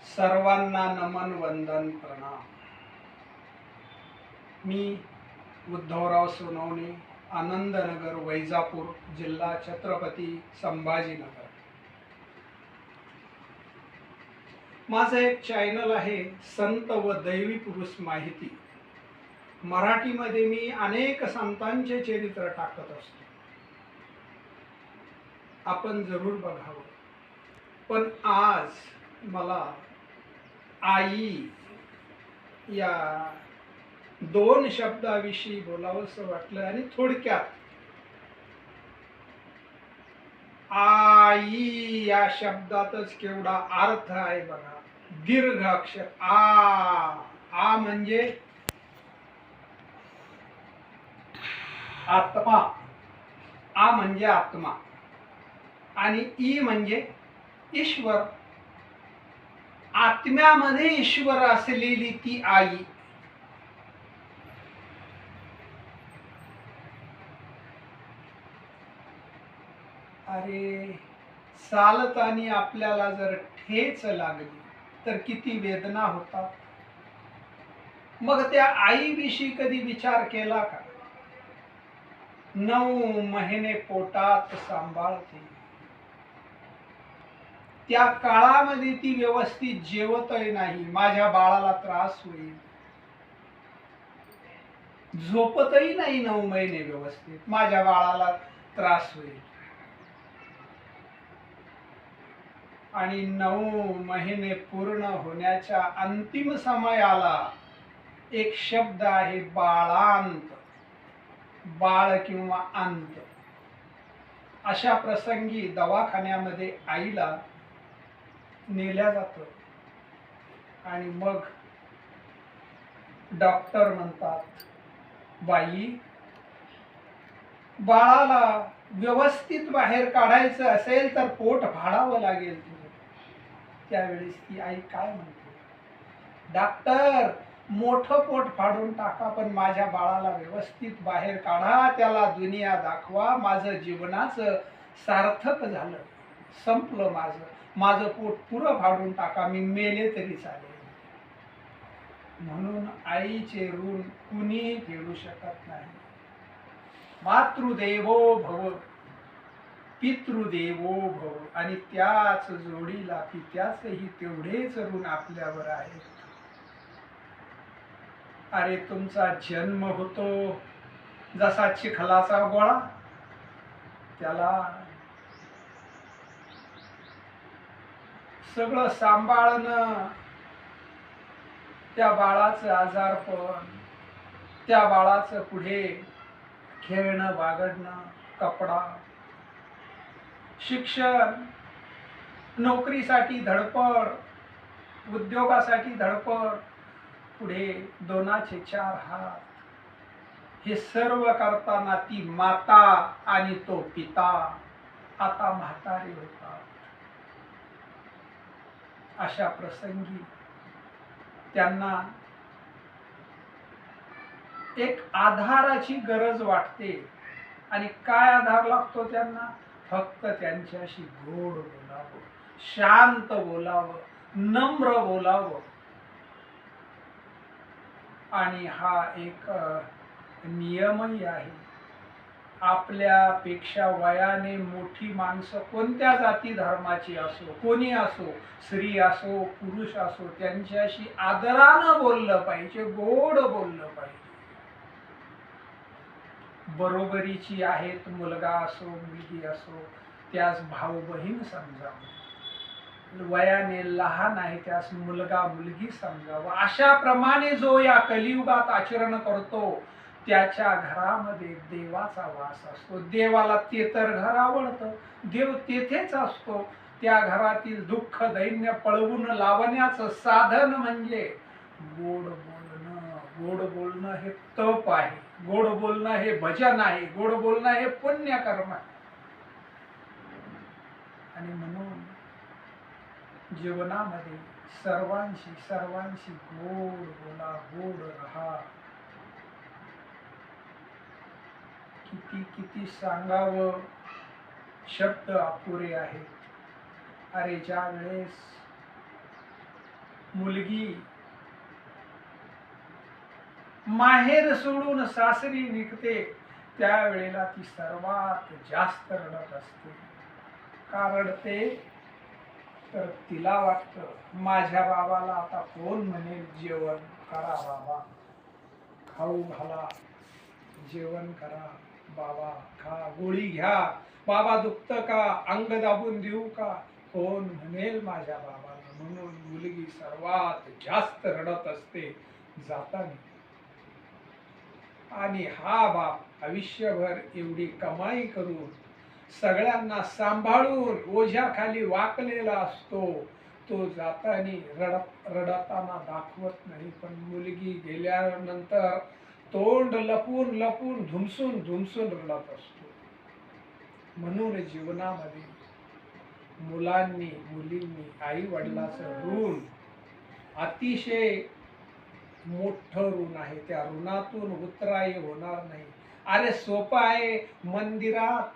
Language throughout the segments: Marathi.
सर्वांना नमन वंदन प्रणाम। मी उद्धवराव सोनवणे, आनंदनगर, वैजापूर जिल्हा छत्रपती संभाजीनगर। माझं एक चॅनल आहे संत व दैवी पुरुष माहिती। मराठीमध्ये मी अनेक संतांचे चरित्र टाकत असतो, आपण जरूर बघावं। पण आज मला आई या दोन शब्दाविषयी बोलावंसं वाटलं आणि थोडक्यात आई या शब्दातच केवढा अर्थ आहे बघा। दीर्घ अक्षर आ म्हणजे आत्मा, आ म्हणजे आत्मा आणि ई म्हणजे ईश्वर। आत्म्यामध्ये ईश्वर असलेली ती आई। अरे चालताना आपल्याला जर ठेच लागली तर किती वेदना होतात। मग त्या आईविषयी कधी विचार केला का? 9 महिने पोटात सांभाळते, त्या काळामध्ये ती व्यवस्थित जेवतही नाही, माझ्या बाळाला त्रास होईल, झोपतही नाही 9 महिने व्यवस्थित, माझ्या बाळाला त्रास होईल। आणि 9 महिने पूर्ण होण्याच्या अंतिम समयाला एक शब्द आहे बाळांत, बाळ किंवा अंत। अशा प्रसंगी दवाखान्यामध्ये आईला नेल्या जातं आणि मग डॉक्टर म्हणतात, बाई बाळाला व्यवस्थित बाहेर काढायचं असेल तर पोट फाडावं लागेल तुझं। त्यावेळेस ती आई काय म्हणते, डॉक्टर मोठं पोट फाडून टाका, पण माझ्या बाळाला व्यवस्थित बाहेर काढा, त्याला दुनिया दाखवा, माझं जीवनाचं सार्थक झालं, संपलं माझं पोट पुरं फाडून टाका, मी मेले तरी चालेल। म्हणून आईचे ऋण कुणी फेडू शकत नाही। मातृदेवो भव, पितृदेवो भव, आणि त्याच जोडीला पित्याचंही तेवढेच ऋण आपल्यावर आहे। अरे तुमचा जन्म होतो जसा चिखलाचा गोळा, त्याला सगळं सांभाळणं, त्या बाळाचं आजारपण, त्या बाळाचं पुढे खेळणं बागडणं, कपडा, शिक्षण, नोकरीसाठी धडपड, उद्योगासाठी धडपड, पुढे 2चे 4 हात, हे सर्व करताना ती माता आणि तो पिता आता म्हातारे होतात। अशा प्रसंगी त्यांना एक आधाराची गरज वाटते। आणि काय आधार लागतो त्यांना? फक्त त्यांच्याशी गोड बोलावं, शांत बोलावं, नम्र बोलावं। आणि हा एक नियमही आहे। आपल्यापेक्षा वयाने मोठी माणसं कोणत्या जाती धर्माची असो, कोणी असो, स्त्री असो पुरुष असो, त्यांच्याशी आदरानं बोललं पाहिजे, गोड बोललं पाहिजे। बरोबरीची आहेत, मुलगा असो मुलगी असो, त्यास भाऊ बहीण समजावं, वयाने लहान आहे त्यास मुलगा मुलगी समजावं। अशा प्रमाणे जो या कलियुगात आचरण करतो त्याच्या घरामध्ये देवाचा वास असतो। देवाला ते तर घर आवडतं, देव तेथेच असतो। त्या घरातील दुःख दैन्य पळवून लावण्याचं साधन म्हणजे गोड बोलणं। गोड बोलणं हे तप आहे, गोड बोलणं हे भजन आहे, गोड बोलणं हे पुण्यकर्म आहे। आणि म्हणून जीवनामध्ये सर्वांशी गोड बोला, गोड राहा। किती सांगावं, शब्द अपुरे आहेत। अरे ज्या वेळेस मुलगी माहेर सोडून सासरी निघते त्यावेळेला ती सर्वात जास्त रडत असते. का रडते तर तिला वाटतं माझ्या बाबाला आता कोण म्हणेल जेवण करा बाबा, खाऊ घाला, जेवण करा बाबा, खा, गोळी घ्या बाबा, दुखतं का, अंग दाबून देऊ का, कोण म्हणेल माझ्या बाबाला. म्हणून मुलगी सर्वात जास्त रडत असते जाताना. आणि हा बाप आयुष्यभर एवढी कमाई करून सगळ्यांना सांभाळून ओझ्याखाली वाकलेला असतो, तो जाताना रडताना दाखवत नाही, पण मुलगी गेल्यानंतर तोंड लपून लपून धुमसून धुमसून रडत असतो. म्हणून जीवनामध्ये मुलांनी मुलींनी आई वडिलाचं ऋण अतिशय मोठं ऋण आहे. त्या ऋणातून उतराई होणार नाही. अरे सोपं आहे, मंदिरात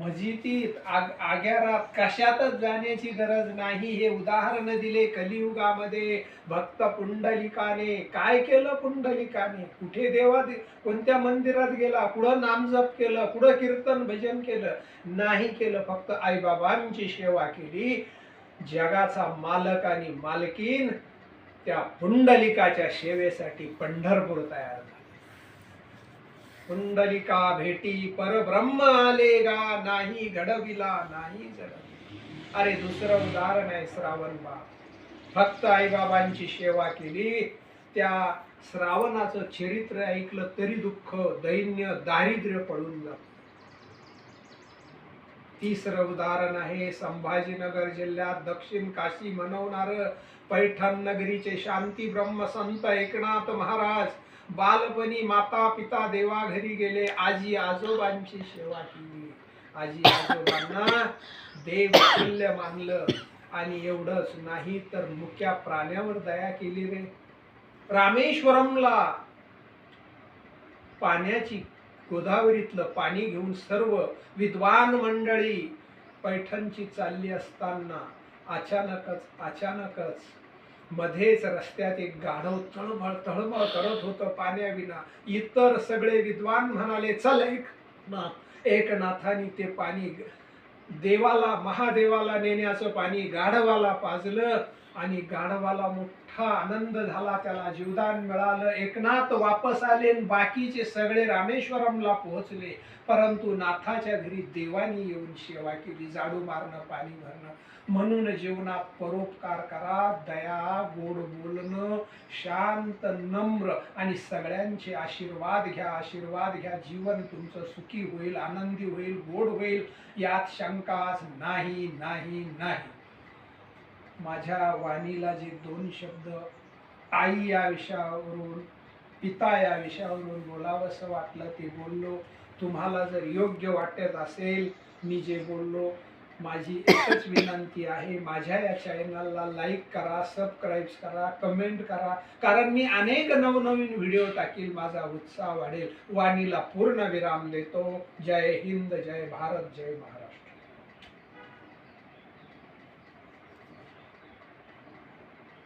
मस्जिदीत आग्यारात कशातच जाण्याची गरज नाही. हे उदाहरण दिले कलियुगामध्ये भक्त पुंडलिकाने. काय केलं पुंडलिकाने? कुठे कोणत्या मंदिरात गेला, कुठं नामजप केलं, कुठं कीर्तन भजन केलं? नाही केलं. फक्त आईबाबांची सेवा केली. जगाचा मालक आणि मालकीन त्या पुंडलिकाच्या सेवेसाठी पंढरपूर तयार झाले. पुंडलिका भेटी परब्रह्म आले गा, नाही घडविला नाही जडविला. अरे दुसरं उदाहरण आहे श्रावण बाळ. फक्त आईबाबांची सेवा केली, त्या श्रावणाचं चरित्र ऐकलं तरी दुःख, दैन्य, दारिद्र्य पळून जात. तिसरं उदाहरण आहे संभाजीनगर जिल्ह्यात दक्षिण काशी म्हणवणार पैठण नगरीचे शांती ब्रह्म संत एकनाथ महाराज. बालपणी माता पिता देवाघरी गेले, आजी आजोबांची सेवा केली, आजी आजोबांना देव तुल्य मानलं. आणि एवढंच नाही तर मुक्या प्राण्यावर दया केली रे. रामेश्वरमला पाण्याची गोदावरीतलं पाणी घेऊन सर्व विद्वान मंडळी पैठणची चालली असताना अचानकच मध्येच रस्त्यात एक गाढव तळमळ करत होतं पाण्याविना. इतर सगळे विद्वान म्हणाले चल एकनाथाने ते पाणी देवाला महादेवाला नेण्याचं पाणी गाढवाला पाजलं आणि गाढवाला मोठा आनंद झाला, त्याला जीवदान मिळालं. एकनाथ वापस आले, बाकीचे सगळे रामेश्वरमला पोहोचले. परंतु नाथाच्या घरी देवानी येऊन सेवा केली, झाडू मारणं, पाणी भरणं. म्हणून जीवनात परोपकार करा, दया, गोड बोलणं, शांत नम्र आणि सगळ्यांचे आशीर्वाद घ्या. जीवन तुमचं सुखी होईल, आनंदी होईल, गोड होईल, यात शंकाच नाही. माझ्या वाणीला जे दोन शब्द आई या विषयावरून, पिता या विषयावरून बोलावंसं वाटलं ते बोललो. तुम्हाला जर योग्य वाटत असेल मी जे बोललो, माझी एकच विनंती आहे, माझ्या या चॅनलला लाईक करा, सबस्क्राईब करा, कमेंट करा, कारण मी अनेक नवनवीन व्हिडिओ टाकील, माझा उत्साह वाढेल. वाणीला पूर्ण विराम देतो. जय हिंद, जय भारत, जय महाराज.